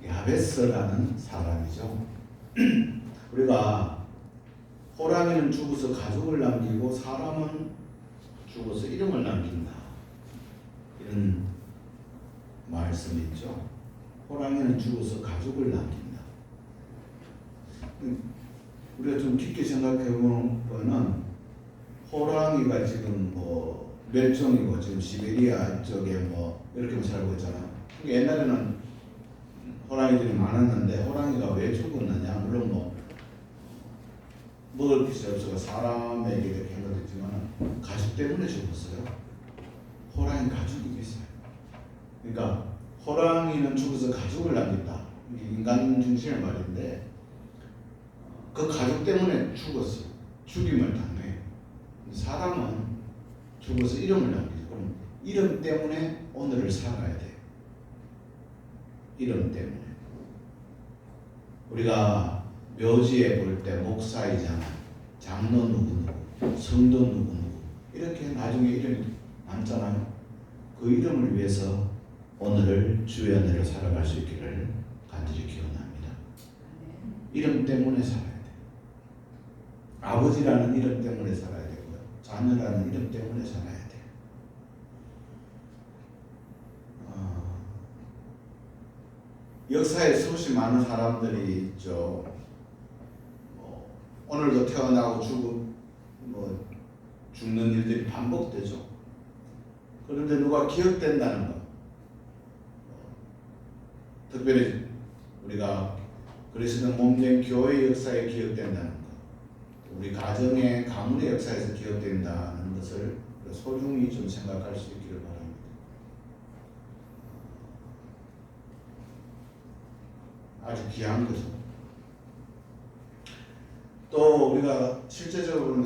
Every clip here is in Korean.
야베스라는 사람이죠. 우리가 호랑이는 죽어서 가족을 남기고 사람은 죽어서 이름을 남긴다, 이런 말씀이 있죠. 호랑이는 죽어서 가족을 남긴다. 우리가 좀 깊게 생각해 보면 호랑이가 지금 뭐 멸종이고 지금 시베리아 쪽에 뭐 이렇게 살고 있잖아. 옛날에는 호랑이들이 많았는데 호랑이가 왜 죽었느냐? 물론 뭐 먹을 것이 없어서 사람에게 이렇게 생각했지만 가죽 때문에 죽었어요. 호랑이 가죽이 있어요. 그러니까 호랑이는 죽어서 가죽을 남긴다. 인간 중심의 말인데 그 가죽 때문에 죽었어. 죽임을 당해. 사람은 죽어서 이름을 남기죠. 그럼 이름 때문에 오늘을 살아야 돼. 이름 때문에. 우리가 묘지에 볼 때 목사이잖아, 장로 누구누구, 성도 누구누구 이렇게 나중에 이름이 남잖아요. 그 이름을 위해서 오늘을 주의 은혜로 살아갈 수 있기를 간절히 기원합니다. 이름 때문에 살아야 돼. 아버지라는 이름 때문에 살아야 되고요. 자녀라는 이름 때문에 살아야 돼. 역사에 수없이 많은 사람들이 있죠. 오늘도 태어나고 죽는 일들이 반복되죠. 그런데 누가 기억된다는 것, 특별히 우리가 그리스도 몸된 교회 역사에 기억된다는 것, 우리 가정의 가문의 역사에서 기억된다는 것을 소중히 좀 생각할 수 있기를 바랍니다. 아주 귀한 거죠. 또 우리가 실제적으로는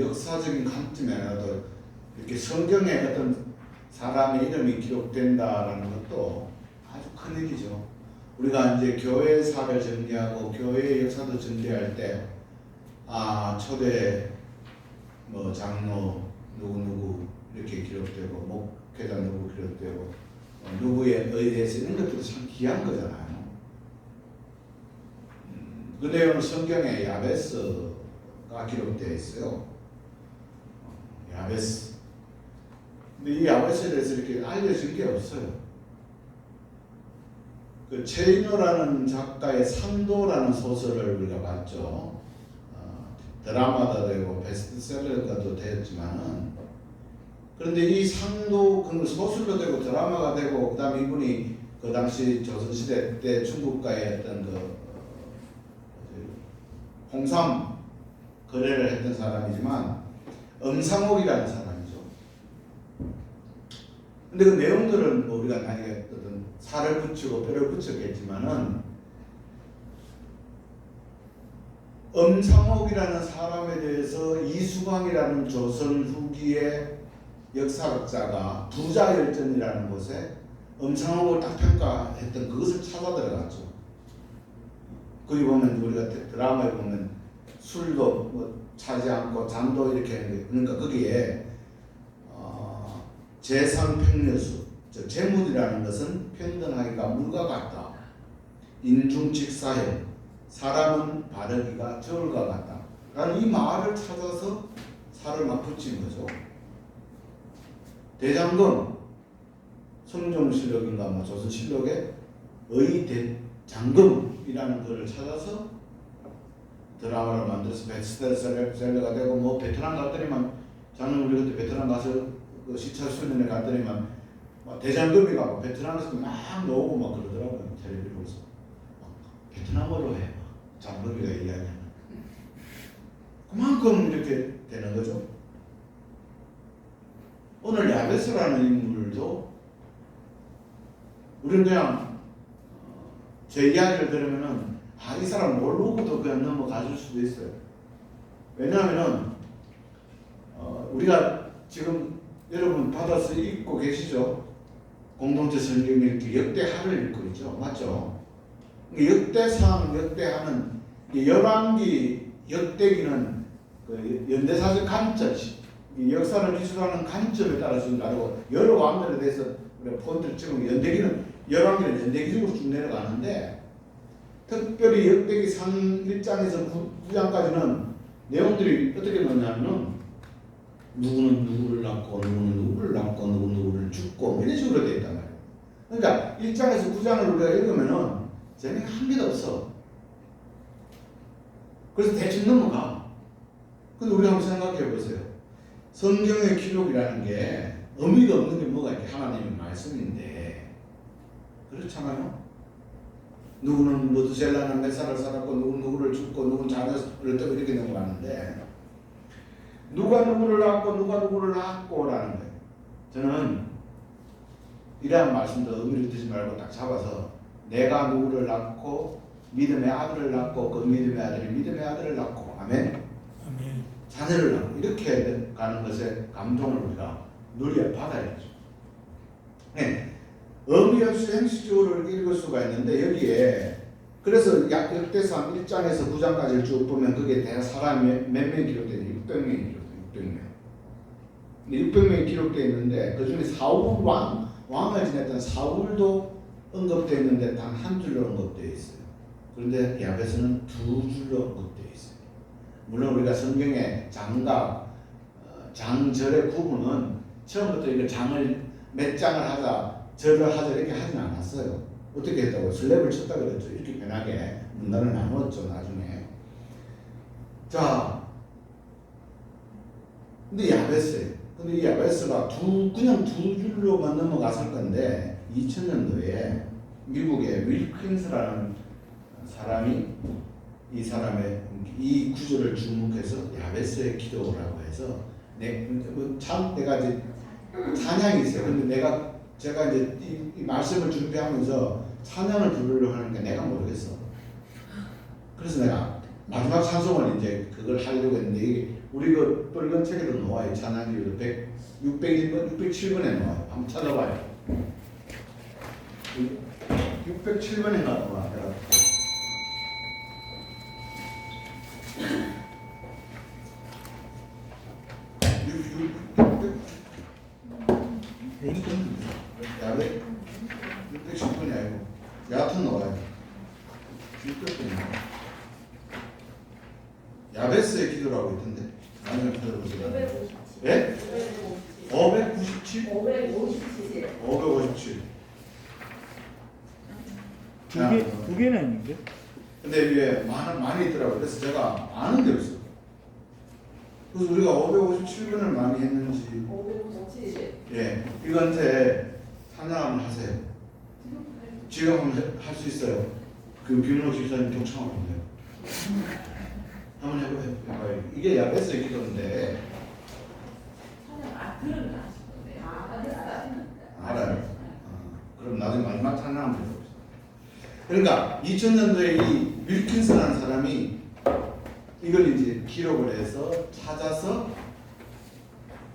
역사적인 관점에라도 이렇게 성경에 어떤 사람의 이름이 기록된다라는 것도 아주 큰 일이죠. 우리가 이제 교회사를 전개하고 교회 역사도 전개할 때 초대 장로 누구 이렇게 기록되고 목회자 누구 기록되고 누구의 의대에서 이런 것들이 참 귀한 거잖아요. 그 내용은 성경에 야베스가 기록되어 있어요. 야베스. 근데 이 야베스에 대해서 이렇게 알려진 게 없어요. 그 체이노라는 작가의 상도라는 소설을 우리가 봤죠. 드라마도 되고 베스트셀러가도 되었지만은, 그런데 이 상도 그 소설도 되고 드라마가 되고 그다음에 이분이 그 당시 조선시대 때 중국과의 어떤 홍삼 거래를 했던 사람이지만 엄상옥이라는 사람이죠. 근데 그 내용들은 우리가 나중에 어떤 살을 붙이고 뼈를 붙였겠지만은 엄상옥이라는 사람에 대해서 이수광이라는 조선 후기의 역사학자가 부자열전이라는 곳에 엄상옥을 딱 평가했던 그것을 찾아 들어갔죠. 거기 보면 우리가 드라마에 보면 술도 차지 않고 잠도 이렇게 하는데, 그러니까 거기에 재상평려수, 재물이라는 것은 평등하기가 물과 같다. 인중직사형, 사람은 바르기가 저울과 같다. 라는 이 말을 찾아서 살을 막 붙인 거죠. 대장금, 성종실록인가 조선실록에 의대장금이라는 것을 찾아서 드라마를 만들어서 베스트셀러가 되고 베트남 갔더니만, 저는 우리 그때 베트남 가서 그 시찰 수련회 갔더니만 대장금이가 베트남에서 막 나오고 막 그러더라고요. 텔레비전에서 베트남어로 해 장금이가 이야기하는. 그만큼 이렇게 되는 거죠. 오늘 야베스라는 인물도 우리는 그냥 제 이야기를 들으면은 이 사람 모르고도 그냥 넘어가줄 수도 있어요. 왜냐하면은 우리가 지금 여러분 받아서 읽고 계시죠? 공동체 성경 읽기 역대하를 읽고 있죠. 맞죠? 역대하는 열왕기 역대기는 그 연대사적 관점, 역사를 기술하는 관점에 따라서 다르고 여러 왕들에 대해서 우리가 폰트를 찍으면 연대기는 열왕기는 연대기적으로 쭉 내려가는데 특별히 역대기 상 1장에서 9장까지는 내용들이 어떻게 나오냐면 누구는 누구를 낳고 누구는 누구를 낳고 누구는 누구를 죽고 이런 식으로 되어 있단 말이에요. 그러니까 1장에서 9장을 우리가 읽으면은 재미가 한 개도 없어. 그래서 대충 넘어가. 근데 우리가 한번 생각해 보세요. 성경의 기록이라는 게 의미가 없는 게 뭐가 이렇게 하나님의 말씀인데 그렇잖아요. 누구는 모두셀라는 몇 살을 살았고 누구는 누구를 죽고 누구는 자녀를 떠고 이렇게 넘어가는데 누가 누구를 낳고 누가 누구를 낳고라는 거예요. 저는 이러한 말씀도 의미를 두지 말고 딱 잡아서 내가 누구를 낳고 믿음의 아들을 낳고 그 믿음의 아들이 믿음의 아들을 낳고 아멘. 아멘. 자녀를 낳고 이렇게 가는 것에 감동을 우리가 누려 받아야죠. 네. 의미 없이 형식적으로 읽을 수가 있는데 여기에 그래서 역대상 1장에서 9장까지를 쭉 보면 그게 대략 사람이 몇 명이 기록되냐 600명이 기록돼요. 600명이 기록되어 있는데 그 중에 사울 왕을 지냈던 사울도 언급되어 있는데 단 한 줄로 언급되어 있어요. 그런데 야베스는 두 줄로 언급되어 있어요. 물론 우리가 성경의 장과 장절의 구분은 처음부터 이거 장을 몇 장을 하자 절을 하자 이렇게 하진 않았어요. 어떻게 했다고? 슬랩을 쳤다 그랬죠. 이렇게 변하게 문단을 나누었죠 나중에. 자, 근데 야베스예요. 근데 이 야베스가 그냥 두 줄로만 넘어갔을 건데 2000년도에 미국의 윌킨스라는 사람이 이 사람의 이 구절을 주목해서 야베스의 기도라고 해서 내가 이제 찬양이 있어요. 근데 제가 이제 이 말씀을 준비하면서 찬양을 부르려고 하니까 내가 모르겠어. 그래서 내가 마지막 찬송을 이제 그걸 하려고 했는데 이게 우리 그 빨간 책에도 나와요. 찬양기도 601번, 607번에 나와요. 한번 찾아봐요. 607번에 나와. 야베 610번이 아니고 얕은 나와요. 600번이 야베스의 기도라고 있던데 나중에 찾아보세요. 557. 예? 597? 557. 557. 두 개는 아닌데? 근데 이게 많이 있더라고요. 그래서 제가 아는 게 없어요. 그래서 우리가 557번을 많이 했는지 557. 예, 이건데 찬양 한번 하세요. 지금 한번 할 수 있어요. 그 김은옥 집사님 경청하고 있네요. 한번 해봐요. 이게 야베스의 기도인데 찬양 그런 거 아시던데. 됐어요. 알아요. 그럼 나중에 마지막 찬양 한번 해봅시다. 그러니까 2000년도에 이 윌킨스라는 사람이 이걸 이제 기록을 해서 찾아서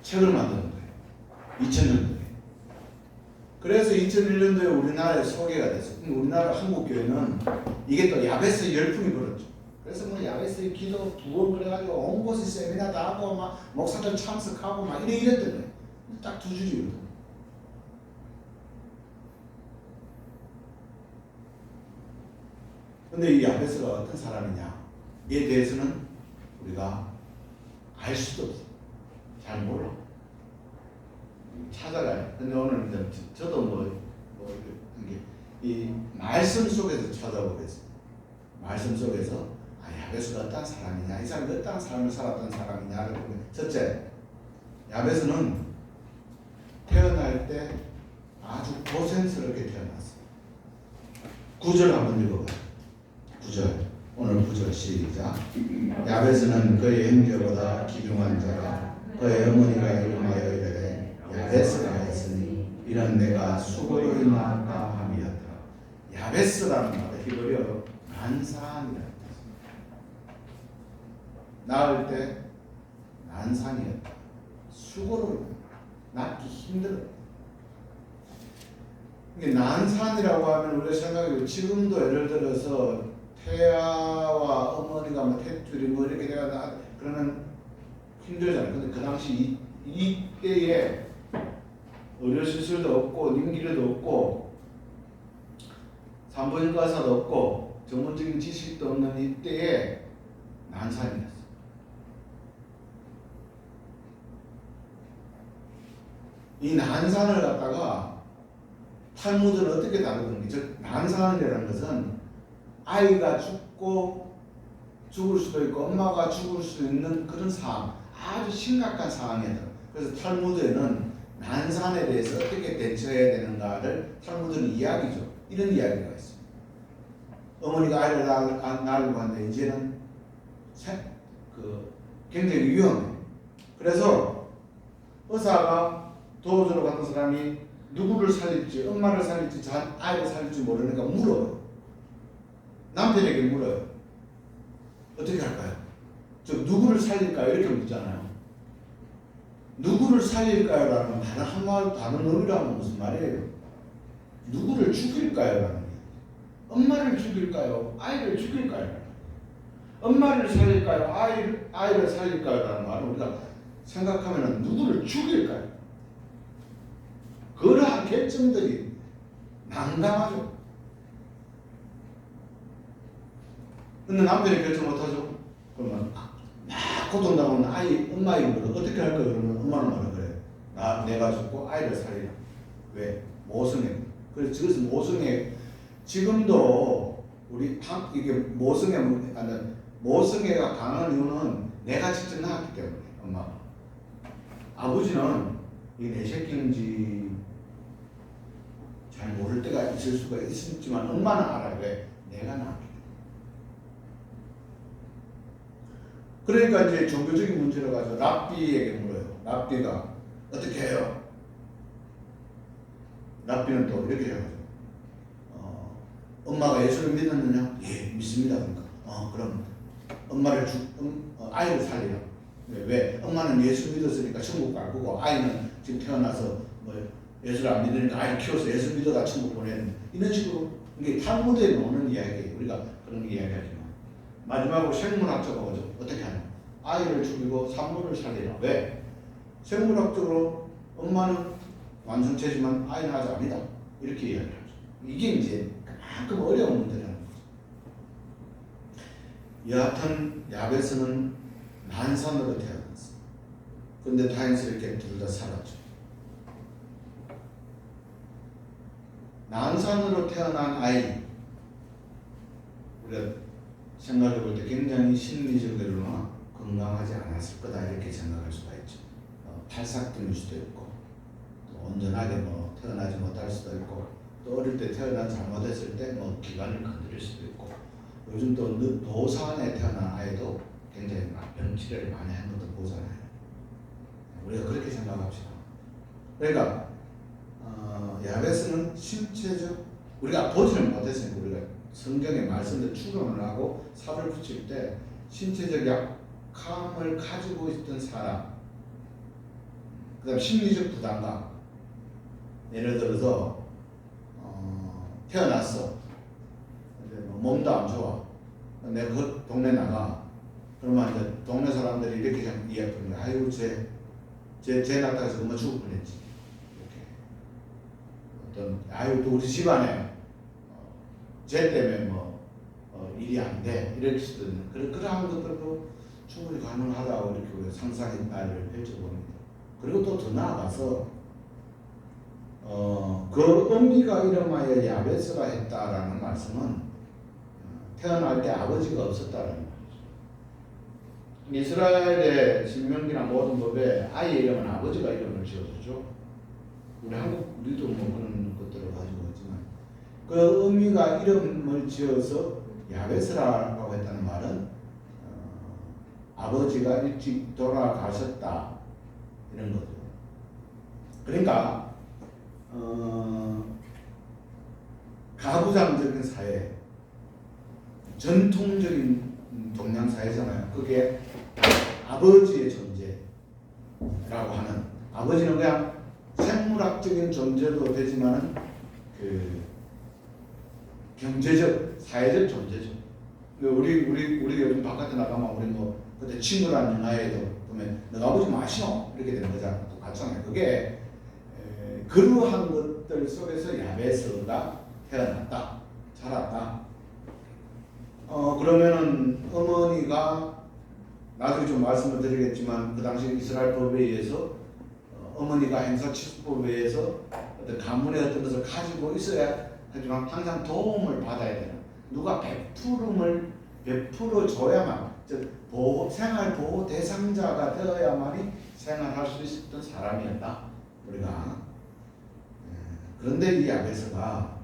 책을 만드는 거예요. 2000년도에. 그래서 2001년도에 우리나라에 소개가 됐어요. 우리나라 한국교회는 이게 또 야베스 열풍이 불었죠. 그래서 뭐 야베스의 기도 2번 그래가지고 온 곳에 세미나도 하고 막 목사들 참석하고 막 이랬던 거예요. 딱 두 줄이거든. 근데 이 야베스가 어떤 사람이냐에 대해서는 우리가 알 수도 없어. 잘 몰라. 찾아가요. 근데 오늘 이제 저도 이 말씀 속에서 찾아보겠어요. 말씀 속에서 야베스가 어떤 사람이냐, 이 사람이 어떤 삶을 살았던 사람이냐를 보면 첫째, 야베스는 태어날 때 아주 고생스럽게 태어났어요. 9절 한번 읽어봐요. 9절. 오늘 9절 시작. 야베스는 그의 형제보다 귀중한 자라 그의 어머니가 이름하여 이르되 야베스가 했으니 이런 내가 수고로 인하까 함이었더라. 야베스라는 말은 히브리어로 난산이라는 뜻입니다. 낳을 때 난산이었다. 수고로 낳기 힘들었다. 이게 난산이라고 하면 우리가 생각해도 지금도 예를 들어서 태아와 어머니가 뭐 탯줄이 뭐 이렇게 돼가 그러면 힘들잖아요. 근데 그 당시 이때에 의료 시술도 없고 님기료도 없고 산부인과 의사도 없고 전문적인 지식도 없는 이때에 난산이었어. 이 난산을 갖다가 탈무드는 어떻게 다루는지, 즉 난산이라는 것은 아이가 죽고 죽을 수도 있고 엄마가 죽을 수 있는 그런 상황, 아주 심각한 상황이다. 그래서 탈무드에는 난산에 대해서 어떻게 대처해야 되는가를 탈무드는 이야기죠. 이런 이야기가 있습니다. 어머니가 아이를 낳으려고 하는데 이제는 굉장히 위험해. 그래서 의사가 도와주러 갔던 사람이 누구를 살릴지, 엄마를 살릴지, 아이를 살릴지 모르니까 물어요. 남편에게 물어요. 어떻게 할까요? 저 누구를 살릴까요? 이렇게 묻잖아요. 누구를 살릴까요? 라는 말은 한마디 다른 의미라면 무슨 말이에요? 누구를 죽일까요? 라는 거예요. 엄마를 죽일까요? 아이를 죽일까요? 엄마를 살릴까요? 아이를 살릴까요? 라는 말은 우리가 생각하면 누구를 죽일까요? 그러한 결정들이 난감하죠. 근데 남편이 결정 못하죠. 그러면 막 고통당하는 엄마 이름으로 어떻게 할 거야? 그러면 엄마는 뭐라 그래? 내가 죽고 아이를 살리라. 왜? 모성애. 그래서 저기서 모성애, 지금도 우리 이게 모성애가 강한 이유는 내가 직접 낳았기 때문에. 엄마가. 아버지는 이게 내 새끼인지 잘 모를 때가 있을 수가 있지만 엄마는 알아요. 왜? 내가 낳았기 때문에. 그러니까 이제 종교적인 문제로 가서 랍비에게 물어요. 랍비가 어떻게 해요? 랍비는 또 이렇게 해요. 엄마가 예수를 믿었느냐? 예, 믿습니다. 그러니까 그럼 아이를 살리라. 왜? 엄마는 예수 믿었으니까 천국 갈 거고 아이는 지금 태어나서 예수를 안 믿으니까 아이를 키워서 예수 믿어가 천국 보내는 이런 식으로 이게 탈무드에 나오는 이야기예요. 우리가 그런 이야기하지만 마지막으로 생물학자가 오죠. 어떻게 하냐? 아이를 죽이고 산모를 살리라. 왜? 생물학적으로 엄마는 완성체지만 아이는 아직 아니다. 이렇게 이야기를 하죠. 이게 이제 그만큼 어려운 문제라는 거죠. 여하튼 야베스는 난산으로 태어났어. 근데 다행스럽게 둘 다 살았죠. 난산으로 태어난 아이, 우리가 생각해 볼 때 굉장히 심리적으로나 건강하지 않았을 거다 이렇게 생각할 수가 있죠. 탈삭증일 수도 있고, 또 온전하게 태어나지 못할 수도 있고, 또 어릴 때 태어난 잘못했을 때 기관을 건드릴 수도 있고, 요즘 또 노산에 태어난 아이도 굉장히 병치레를 많이 한 것도 보잖아요. 우리가 그렇게 생각합시다. 그러니까 야베스는 신체적, 우리가 보지는 못했으니까 우리가 성경의 말씀들 추론을 하고 삽을 붙일 때 신체적 약함을 가지고 있던 사람, 그 다음 심리적 부담감, 예를 들어서 태어났어. 근데 몸도 안 좋아. 내가 그 동네 나가. 그러면 이제 동네 사람들이 이렇게 이야기하는 거야. 아이고 쟤 낳다가 엄마 죽을 뻔했지. 이렇게. 아이고 또 우리 집안에 쟤 때문에 일이 안 돼. 이럴 수도 있는. 그러한 것들도 충분히 가능하다고 이렇게 우리가 상상의 날을 펼쳐봅니다. 그리고 또 더 나아가서 그 의미가 이름하여 야베스라 했다라는 말씀은 태어날 때 아버지가 없었다라는 말이죠. 이스라엘의 신명기나 모든 법에 아이의 이름은 아버지가 이름을 지어주죠. 우리도 그런 것들을 가지고 있지만 그 의미가 이름을 지어서 야베스라고 했다는 말은 아버지가 일찍 돌아가셨다 이런 거죠. 그러니까 가부장적인 사회, 전통적인 동양 사회잖아요. 그게 아버지의 존재라고 하는, 아버지는 그냥 생물학적인 존재도 되지만은 경제적, 사회적 존재죠. 우리 요즘 바깥에 나가면 우리 그때 친구라는 영화에도 보면 너가 아버지 마시노 이렇게 되는 거잖아요. 똑같잖아요. 그게 그러한 것들 속에서 야베스가 태어났다, 자랐다. 그러면은 어머니가 나중에 좀 말씀을 드리겠지만 그 당시 이스라엘 법에 의해서 어머니가 행사치수법에 의해서 어떤 가문의 어떤 것을 가지고 있어야 하지만 항상 도움을 받아야 되는, 누가 베풀어줘야만, 즉 생활보호 대상자가 되어야만이 생활할 수 있었던 사람이었다 우리가. 그런데 이 야베스가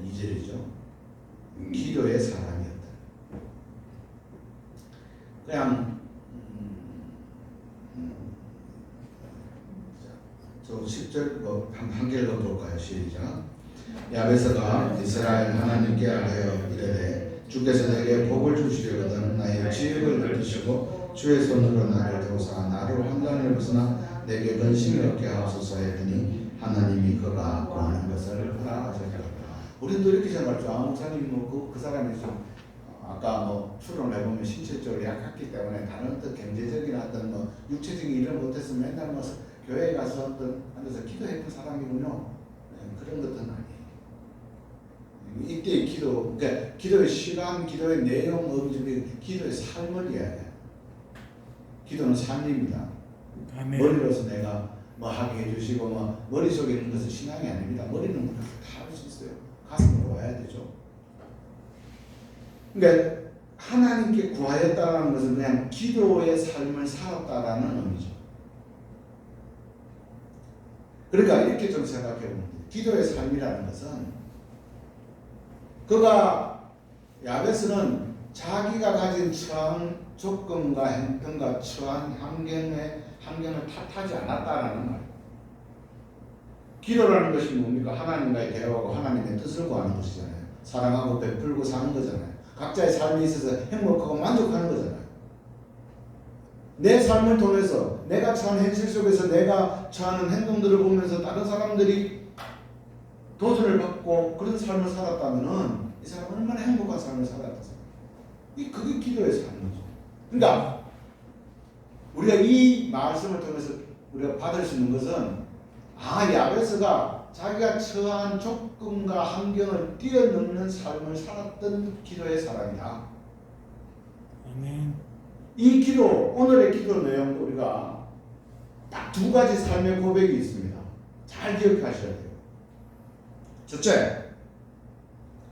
2절이죠. 기도의 사람이었다. 그냥 저 10절 한 개를 볼까요? 시작. 야베스가 이스라엘 하나님께 아뢰어 이르되 주께서 내게 복을 주시려거든 나의 지역을 넓히시고 주의 손으로 나를 도우사 나로 환난을 벗어나 내게 근심이 없게 하옵소서 했더니 하나님이 그가 구하는 것을 허락하셨다. 우리도 이렇게 생각하죠. 목사님 그 사람이 좀 아까 추론을 해보면 신체적으로 약했기 때문에 다른 어떤 경제적인 어떤 육체적인 일을 못해서 맨날 교회에 가서 어떤 앉아서 기도했던 사람이군요. 그런 것은 아니에요. 이때의 기도, 그러니까 기도의 시간, 기도의 내용, 기도의 삶을 이야기해요. 기도는 삶입니다. 아멘. 머리로서 내가 하게 해주시고 머릿속에 있는 것은 신앙이 아닙니다. 머리는 우리가 다 할 수 있어요. 가슴으로 와야 되죠. 그러니까 하나님께 구하였다는 것은 그냥 기도의 삶을 살았다라는 의미죠. 그러니까 이렇게 좀 생각해 보면 돼요. 기도의 삶이라는 것은 그가 야베스는 자기가 가진 처한 조건과 형편과 처한 환경을 탓하지 않았다라는 말이에요. 기도라는 것이 뭡니까? 하나님과의 대화하고 하나님의 뜻을 구하는 것이잖아요. 사랑하고 베풀고 사는 거잖아요. 각자의 삶에 있어서 행복하고 만족하는 거잖아요. 내 삶을 통해서 내가 처한 현실 속에서 내가 처하는 행동들을 보면서 다른 사람들이 도전을 받고 그런 삶을 살았다면은 이 사람은 얼마나 행복한 삶을 살았다. 그게 기도의 삶이죠. 그러니까 우리가 이 말씀을 통해서 우리가 받을 수 있는 것은 야베스가 자기가 처한 조건과 환경을 뛰어넘는 삶을 살았던 기도의 사람이다. 아멘. 이 기도, 오늘의 기도 내용도 우리가 딱 두 가지 삶의 고백이 있습니다. 잘 기억하셔야 돼요. 첫째,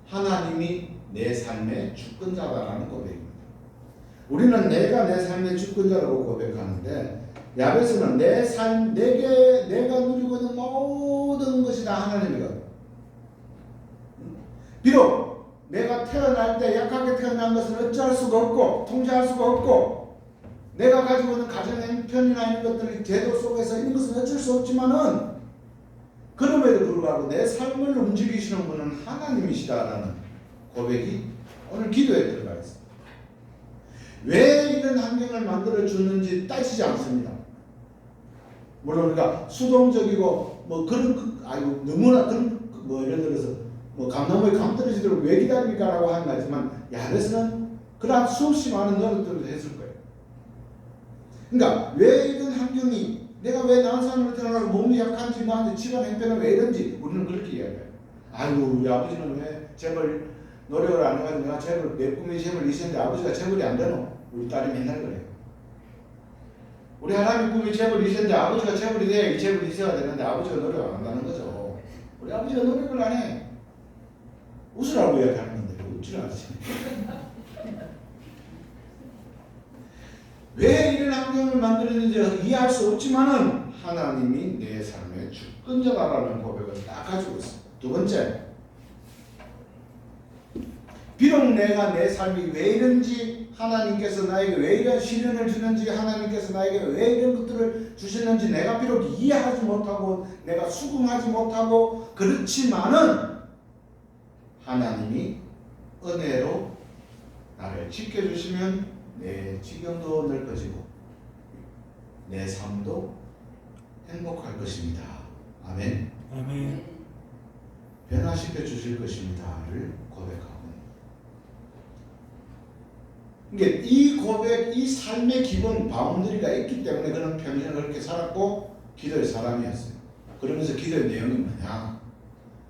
하나님이 내 삶의 주권자다라는 고백입니다. 우리는 내가 내 삶의 주권자라고 고백하는데 야베스는 내 삶, 내가 누리고 있는 모든 것이 다 하나님이거든. 비록 내가 태어날 때 약하게 태어난 것은 어찌할 수가 없고 통제할 수가 없고 내가 가지고 있는 가정 형편이나 이런 것들이 제도 속에서 있는 것은 어쩔 수 없지만은 그럼에도 불구하고 내 삶을 움직이시는 분은 하나님이시다라는 고백이 오늘 기도에 들어가 있습니다. 왜 이런 환경을 만들어 주는지 따지지 않습니다. 물론 우리가 수동적이고 너무나 그런 예를 들어서 감나무에 감 떨어지도록 왜 기다립니까라고 하는 거지만 야베스는 그러한 수없이 많은 노력들을 했을 거예요. 그러니까 왜 이런 환경이 내가 왜 난산으로 태어나서 몸이 약한지 집안 형편은 왜 이런지 우리는 그렇게 이야기해요. 우리 아버지는 왜 재벌 노력을 안 해가지고 내가 재벌 내 꿈이 재벌 이시는데 아버지가 재벌이 안 되노? 우리 딸이 맨날 그래요. 우리 하나님 꿈이 재벌 이시는데 아버지가 재벌이 돼야 이 재벌이 있어야 되는데 아버지가 노력을 안 한다는 거죠. 우리 아버지가 노력을 안 해. 웃으라고 이야기하는 건데 웃지를 않지. 왜 이런 환경을 만들었는지 이해할 수 없지만은 하나님이 내 삶의 주권자다라는 고백을 딱 가지고 있어요. 두 번째, 비록 내가 내 삶이 왜 이런지 하나님께서 나에게 왜 이런 시련을 주는지 하나님께서 나에게 왜 이런 것들을 주시는지 내가 비록 이해하지 못하고 내가 수긍하지 못하고 그렇지만은 하나님이 은혜로 나를 지켜주시면 내 지경도 넓어지고 내 삶도 행복할 것입니다. 아멘. 아멘. 변화시켜 주실 것입니다를 고백하고 이게 이 고백, 이 삶의 기본 바운더리가 있기 때문에 그는 평생을 그렇게 살았고 기도의 사람이었어요. 그러면서 기도의 내용이 뭐냐?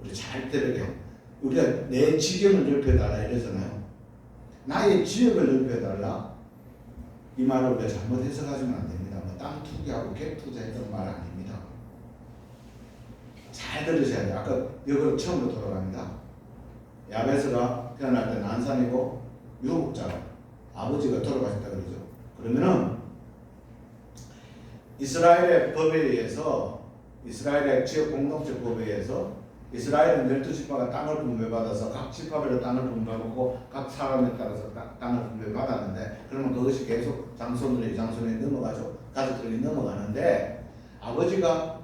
우리 잘 들으게. 우리가 내 지경을 넓혀달라 이러잖아요. 나의 지역을 넓혀달라. 이 말을 우리가 잘못 해석하시면 안 됩니다. 뭐 땅 투기하고 갭 투자했던 말 아닙니다. 잘 들으셔야 돼요. 아까 여기로 처음으로 돌아갑니다. 야베스가 태어날 때 난산이고 유목자가 아버지가 돌아가셨다 그러죠. 그러면은 이스라엘의 법에 의해서 이스라엘의 지역 공동체 법에 의해서 이스라엘은 12지파가 땅을 분배받아서 각 지파별로 땅을 분배받고 각 사람에 따라서 땅을 분배받았는데 그러면 그것이 계속 장손들이 넘어가죠. 가족들이 넘어가는데 아버지가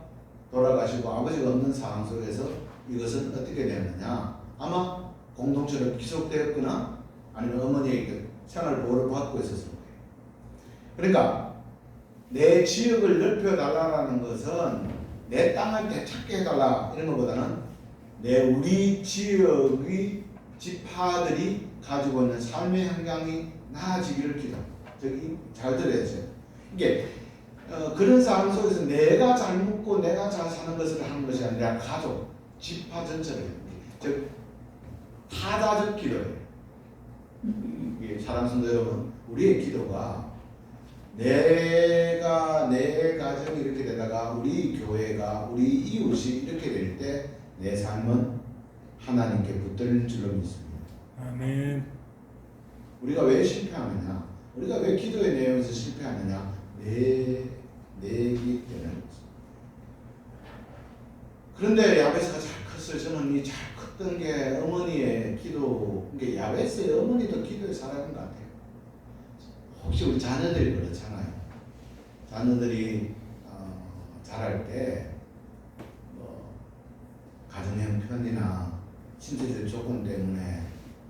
돌아가시고 아버지가 없는 상황 속에서 이것은 어떻게 되느냐? 아마 공동체로 기속되었거나 아니면 어머니에게 생활 보호를 받고 있었을 거예요. 그러니까 내 지역을 넓혀달라는 것은 내 땅을 되찾게 해달라 이런 것보다는 우리 지역의 지파들이 가지고 있는 삶의 환경이 나아지기를 기도합니다. 저기 잘 들어야죠. 이게 그런 상황 속에서 내가 잘 먹고 내가 잘 사는 것을 하는 것이 아니라 가족, 지파 전체를 즉 타자적 기도예요. 사랑하는 성도 여러분, 우리의 기도가 내가 내 가정이 이렇게 되다가 우리 교회가 우리 이웃이 이렇게 될 때 내 삶은 하나님께 붙들릴 줄로 믿습니다. 아멘. 우리가 왜 실패하느냐? 우리가 왜 기도의 내용에서 실패하느냐? 내기 때문에. 그런데 야베스가 잘 컸어요. 저는 이 잘 컸던 게 어머니의 기도, 이게 야베스의 어머니도 기도의 사람인 것 같아요. 혹시 우리 자녀들이 그렇잖아요. 자녀들이 자랄 때 가정 형편이나 신체적 조건 때문에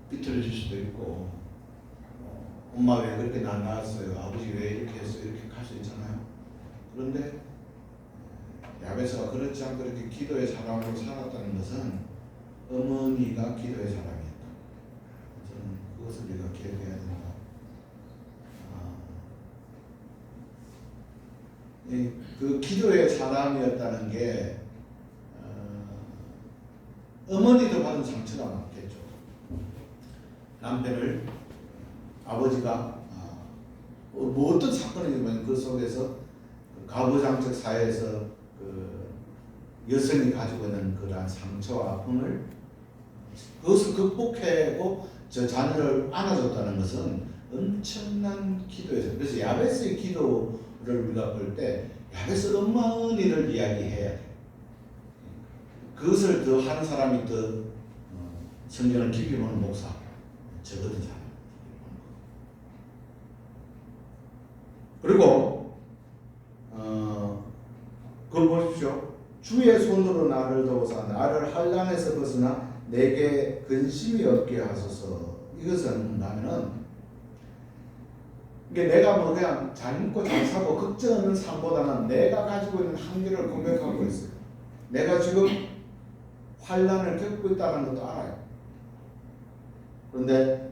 비틀어질 수도 있고 엄마 왜 그렇게 날 낳았어요? 아버지 왜 이렇게 했어요? 이렇게 할 수 있잖아요. 그런데 야베스가 그렇지 않고 이렇게 기도의 사람으로 살았다는 것은 어머니가 기도의 사람이었다. 저는 그것을 우리가 기억해야 된다. 그 기도의 사람이었다는 게 어머니도 받은 상처가 많겠죠. 남편을 아버지가 뭐 어떤 사건이지만 그 속에서 가부장적 사회에서 그 여성이 가지고 있는 그러한 상처와 아픔을 그것을 극복하고 저 자녀를 안아줬다는 것은 엄청난 기도였어요. 그래서 야베스의 기도를 우리가 볼 때 야베스 어머니를 이야기해야 돼. 그것을 더 하는 사람이 더 성경을 깊이 보는 목사 적어든 사람. 그리고 그걸 보십시오. 주의 손으로 나를 도우사 나를 환난에서 벗어나 내게 근심이 없게 하소서. 이것은 뭐냐면은 이게 내가 뭐 그냥 잘 먹고 잘 사고 걱정 없는 삶보다는 내가 가지고 있는 한계를 고백하고 있어요. 내가 지금 환난을 겪고 있다는 것도 알아요. 그런데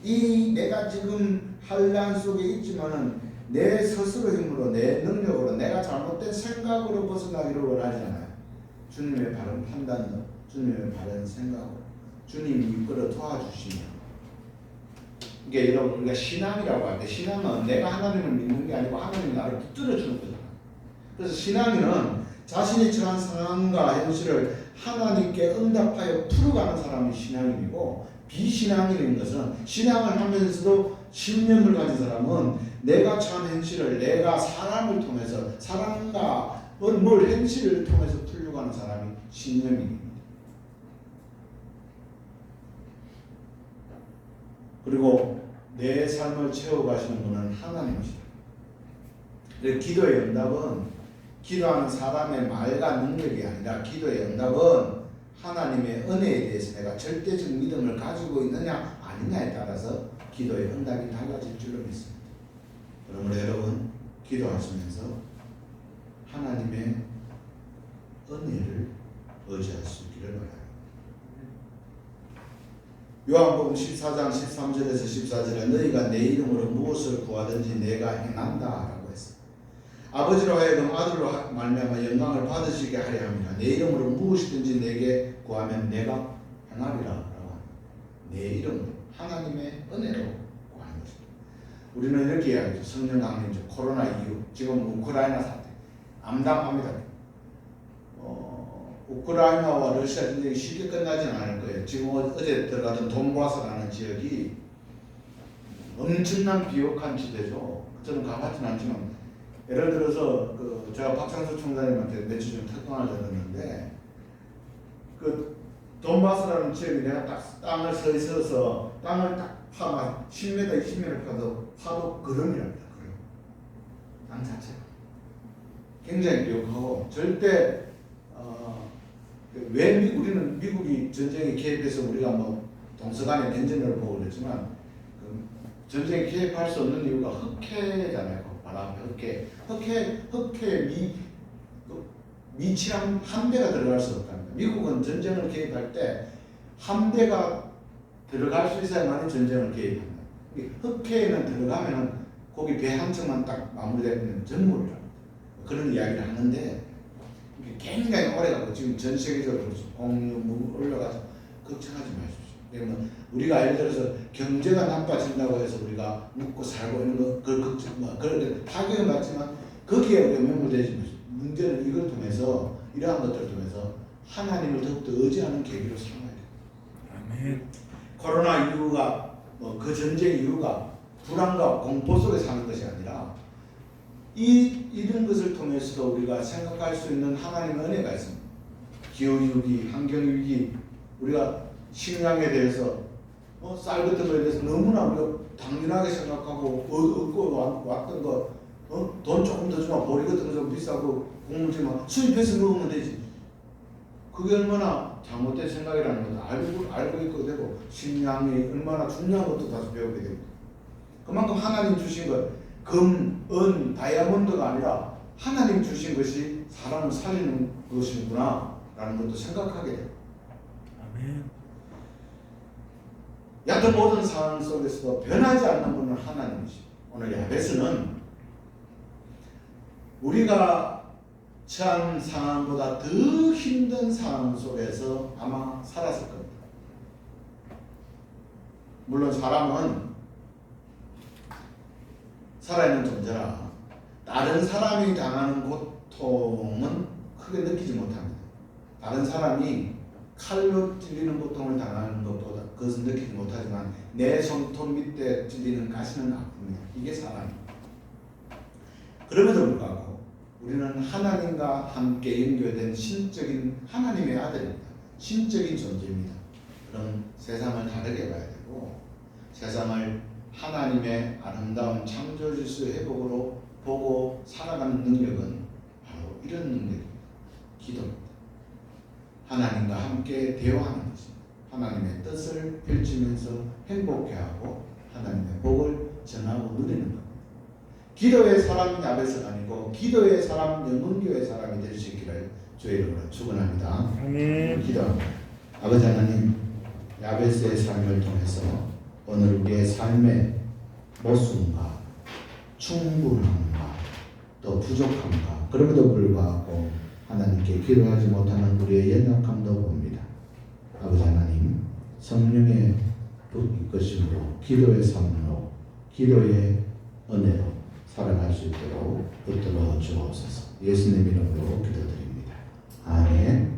이 내가 지금 환난 속에 있지만은 내 스스로 힘으로 내 능력으로 내가 잘못된 생각으로 벗어나기를 원하지 않아요. 주님의 바른 판단으로 주님의 바른 생각으로 주님이 이끌어 도와주시면 이게 여러분 우리가 신앙이라고 할 때 신앙은 내가 하나님을 믿는 게 아니고 하나님이 나를 붙들어주는 거잖아요. 그래서 신앙인은 자신이 처한 상황과 현실을 하나님께 응답하여 풀어가는 사람이 신앙인이고 비신앙인인 것은 신앙을 하면서도 신념을 가진 사람은 내가 처한 현실을 내가 사람을 통해서 사람과 뭘 현실을 통해서 풀려고 하는 사람이 신념입니다. 그리고 내 삶을 채워가시는 분은 하나님이시다. 기도의 응답은 기도하는 사람의 말과 능력이 아니라 기도의 응답은 하나님의 은혜에 대해서 내가 절대적 믿음을 가지고 있느냐 아니냐에 따라서 기도의 응답이 달라질 줄로 믿습니다. 그러므로 여러분 기도하시면서 하나님의 은혜를 의지할 수 있기를 바랍니다. 요한복음 14장 13절에서 14절에 너희가 내 이름으로 무엇을 구하든지 내가 행한다 라고 했습니다. 아버지로 하여금 아들로 말미암아 영광을 받으시게 하려 합니다. 내 이름으로 무엇이든지 내게 구하면 내가 행하리라 라고 합니다. 내 이름으로 하나님의 은혜로 구하는 것입니다. 우리는 이렇게 이야기하죠. 성령 강림주 코로나 이후 지금 우크라이나 사태 암담합니다. 우크라이나와 러시아 전쟁이 쉽게 끝나지는 않을 거예요. 지금 어제 들어가던 돈바스라는 지역이 엄청난 비옥한 지대죠. 저는 가봤지는 않지만 예를 들어서 제가 박창수 총장님한테 며칠 전에 특강을 들었는데 돈바스라는 지역이 내가 딱 땅을 서 있어서 땅을 딱 파면 10m, 20m 파도 걸음이랍니다. 걸음. 땅 자체가 굉장히 비옥하고 절대 왜 우리는 미국이 전쟁에 개입해서 우리가 뭐 동서간의 냉전을 보고 그랬지만 전쟁에 개입할 수 없는 이유가 흑해잖아요. 바람 흑해 미치랑 함대가 들어갈 수 없답니다. 미국은 전쟁을 개입할 때 함대가 들어갈 수 있어야만 전쟁을 개입합니다. 흑해에는 들어가면은 거기 배 한 척만 딱 마무리되면 전몰이랍니다. 그런 이야기를 하는데 굉장히 오래가고 지금 전 세계적으로 공유 올라가서 걱정하지 마십시오. 그러면 우리가 예를 들어서 경제가 나빠진다고 해서 우리가 묵고 살고 이런 거 그걸 걱정 그런데 타격은 받지만 거기에 우리가 매몰되지 마십시오. 문제는 이걸 통해서 이러한 것들을 통해서 하나님을 더욱더 의지하는 계기로 삼아야 돼요. 아멘. 코로나 이유가 그 전쟁 이유가 불안과 공포 속에 사는 것이 아니라 이런 것을 통해서도 우리가 생각할 수 있는 하나님의 은혜가 있습니다. 기후위기, 환경위기, 우리가 식량에 대해서 쌀 같은 거에 대해서 너무나 우리가 당연하게 생각하고 얻고 왔던 거 돈 조금 더 주면 보리 같은 거 좀 비싸고 곡물지만 수입해서 먹으면 되지. 그게 얼마나 잘못된 생각이라는 것도 알고 있고 되고 식량이 얼마나 중요한 것도 다시 배우게 됩니다. 그만큼 하나님 주신 것 금, 은, 다이아몬드가 아니라 하나님 주신 것이 사람을 살리는 것이구나 라는 것도 생각하게 돼요. 아멘. 얕은 모든 상황 속에서도 변하지 않는 분은 하나님이시죠. 오늘 야베스는 우리가 처한 상황보다 더 힘든 상황 속에서 아마 살았을 겁니다. 물론 사람은 살아있는 존재라 다른 사람이 당하는 고통은 크게 느끼지 못합니다. 다른 사람이 칼로 찔리는 고통을 당하는 것보다 그것은 느끼지 못하지만 내 손톱 밑에 찔리는 가시는 아픕니다. 이게 사람입니다. 그럼에도 불구하고 우리는 하나님과 함께 연결된 신적인 하나님의 아들입니다. 신적인 존재입니다. 그럼 세상을 다르게 봐야 되고 세상을 하나님의 아름다운 창조 질서 회복으로 보고 살아가는 능력은 바로 이런 능력입니다. 기도입니다. 하나님과 함께 대화하는 것입니다. 하나님의 뜻을 펼치면서 행복해하고 하나님의 복을 전하고 누리는 겁니다. 기도의 사람 야베스가 아니고 기도의 사람 영혼교회 사람이 될 수 있기를 주의 이름으로 축원합니다. 아멘. 기도합니다. 아버지 하나님, 야베스의 삶을 통해서 오늘 우리의 삶의 모순과 충분함과 또 부족함과 그럼에도 불구하고 하나님께 기도하지 못하는 우리의 연약함도 봅니다. 아버지 하나님, 성령의 이끄심으로 기도의 삶으로 기도의 은혜로 살아갈 수 있도록 붙들어 주옵소서. 예수님 이름으로 기도드립니다. 아멘.